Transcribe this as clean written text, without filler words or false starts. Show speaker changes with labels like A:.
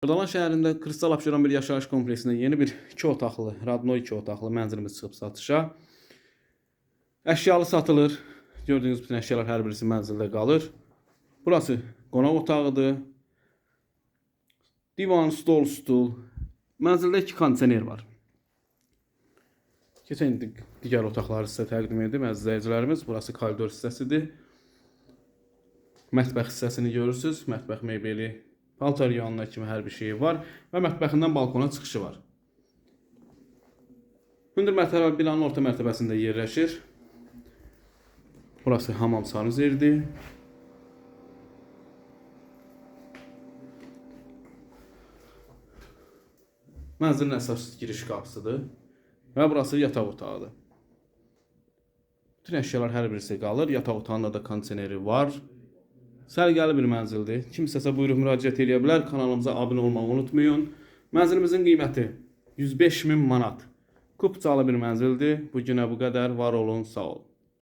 A: Xırdalan şəhərində Kristal Abşeron bir yaşayış kompleksində yeni bir 2 otaqlı, Radno 2 otaqlı mənzilimiz çıxıb satışa. Əşyalı satılır. Gördüyünüz bütün əşyalar hər birisi mənzildə qalır. Burası qonaq otağıdır. Divan, stol, stul. Mənzildə 2 kondisioner var. Keçən digər otaqları sizə təqdim edim əziz izləyicilərimiz. Burası koridor hissəsidir. Mətbəx hissəsini görürsünüz. Mətbəx mebeli, paltar yanına kimi hər bir şey var və mətbəxindən balkona çıxışı var. Hündür mərtəbə binanın orta mərtəbəsində yerləşir. Burası hamam sanuzeridir. Mənzilin əsas giriş qapısıdır və burası yataq otağıdır. Bütün əşyalar hər birisi qalır. Yataq otağında da kondisioneri var. Sərgəli bir mənzildir. Kimsəsə buyurub müraciət edə bilər. Kanalımıza abunə olmağı unutmayın. Mənzilimizin qiyməti 105.000 manat. Kupçalı bir mənzildir. Bu günə bu qədər. Var olun, sağ olun.